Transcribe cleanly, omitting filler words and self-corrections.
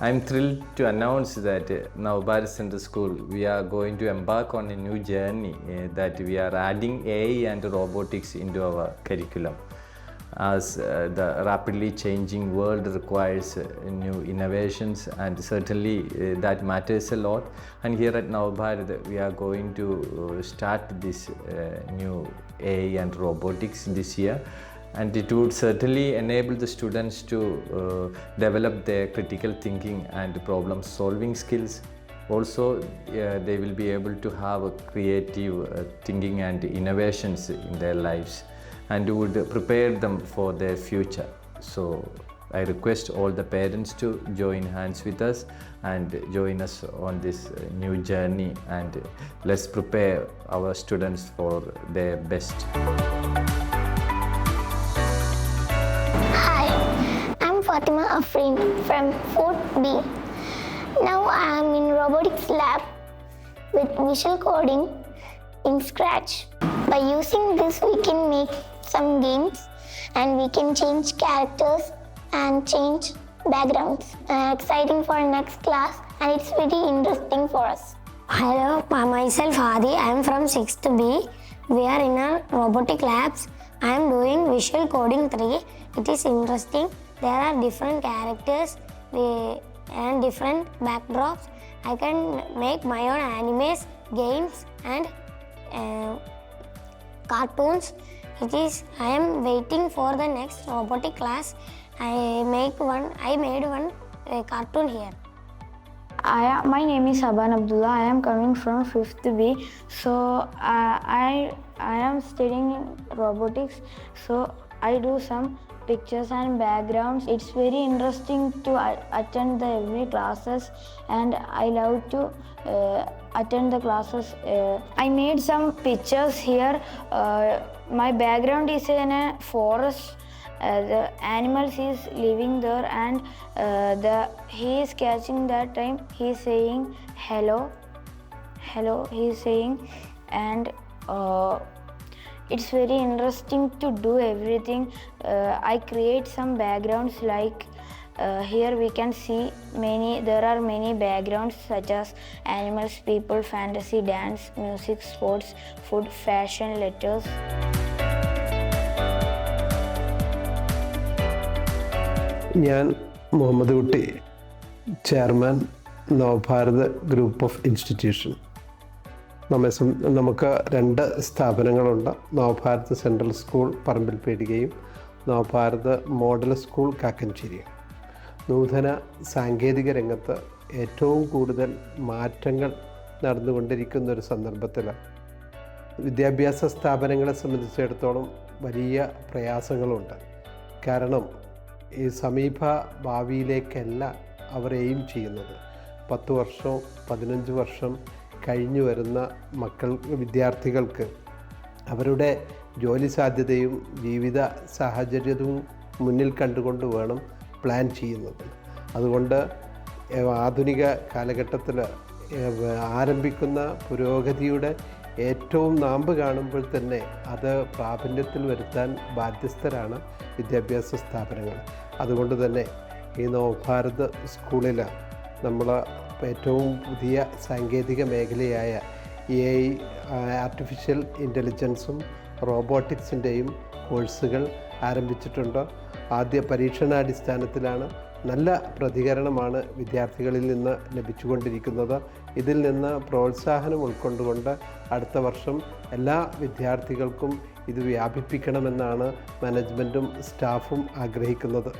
I'm thrilled to announce that Navbharat Central School, we are going to embark on a new journey that we are adding AI and robotics into our curriculum. As the rapidly changing world requires new innovations, and certainly that matters a lot. And here at Navbharat, we are going to start this new AI and robotics this year. And it would certainly enable the students to develop their critical thinking and problem solving skills. Also, they will be able to have a creative thinking and innovations in their lives, and would prepare them for their future. So I request all the parents to join hands with us and join us on this new journey, and let's prepare our students for their best. Fatima Afreen from 4th B. Now I am in robotics lab with visual coding in Scratch. By using this we can make some games and we can change characters and change backgrounds. Exciting for next class and it's very interesting for us. Hello, myself Hadi. I am from 6th B. We are in our robotic labs. I am doing visual coding 3. It is interesting. There are different characters and different backdrops. I can make my own animes, games and cartoons. I am waiting for the next robotic class. I made one cartoon here. My name is Saban Abdullah. I am coming from 5th B. So I am studying robotics. So I do some pictures and backgrounds. It's very interesting to attend the every classes, and I love to attend the classes. I made some pictures here. My background is in a forest. The animals is living there, and he is catching that time. He is saying hello, he is saying, and it's very interesting to do everything. I create some backgrounds like here we can see there are many backgrounds such as animals, people, fantasy, dance, music, sports, food, fashion, letters. ഞാൻ Muhammad Kutty, chairman Navabharat group of institution. നമുക്ക് 2 സ്ഥാപനങ്ങളുണ്ട്. Navabharat central school പറമ്പിൽപേടികയും Navabharat model school കാക്കഞ്ചേരിയും. നൂതന സാങ്കേതിക രംഗത്ത് ഏറ്റവും കൂടുതൽ മാറ്റങ്ങൾ നടന്നുകൊണ്ടിരിക്കുന്ന ഒരു സന്ദർഭത്തിൽ വിദ്യാഭ്യാസ സ്ഥാപനങ്ങളെ സംബന്ധിച്ചിടത്തോളം വലിയ പ്രയാസങ്ങളുണ്ട്. കാരണം ഈ സമീപ ഭാവിയിലേക്കല്ല അവർ എയിം ചെയ്യുന്നത്. 10 വർഷം 15 വർഷം കഴിഞ്ഞു വരുന്ന വിദ്യാർത്ഥികൾക്ക് അവരുടെ ജോലി സാധ്യതയും ജീവിത സാഹചര്യവും മുന്നിൽ കണ്ടുകൊണ്ട് വേണം പ്ലാൻ ചെയ്യുന്നത്. അതുകൊണ്ട് ആധുനിക കാലഘട്ടത്തിൽ ആരംഭിക്കുന്ന പുരോഗതിയുടെ ഏറ്റവും നാമ്പ് കാണുമ്പോൾ തന്നെ അത് പ്രാബല്യത്തിൽ വരുത്താൻ ബാധ്യസ്ഥരാണ് വിദ്യാഭ്യാസ സ്ഥാപനങ്ങൾ. അതുകൊണ്ട് തന്നെ ഈ നവഭാരത് സ്കൂളിൽ നമ്മൾ ഏറ്റവും പുതിയ സാങ്കേതിക മേഖലയായ AI ആർട്ടിഫിഷ്യൽ ഇൻ്റലിജൻസും റോബോട്ടിക്സിൻ്റെയും കോഴ്സുകൾ ആരംഭിച്ചിട്ടുണ്ട്. ആദ്യ പരീക്ഷണാടിസ്ഥാനത്തിലാണ്. നല്ല പ്രതികരണമാണ് വിദ്യാർത്ഥികളിൽ നിന്ന് ലഭിച്ചുകൊണ്ടിരിക്കുന്നത്. ഇതിൽ നിന്ന് പ്രോത്സാഹനം ഉൾക്കൊണ്ടുകൊണ്ട് അടുത്ത വർഷം എല്ലാ വിദ്യാർത്ഥികൾക്കും ഇത് വ്യാപിപ്പിക്കണമെന്നാണ് മാനേജ്മെൻറ്റും സ്റ്റാഫും ആഗ്രഹിക്കുന്നത്.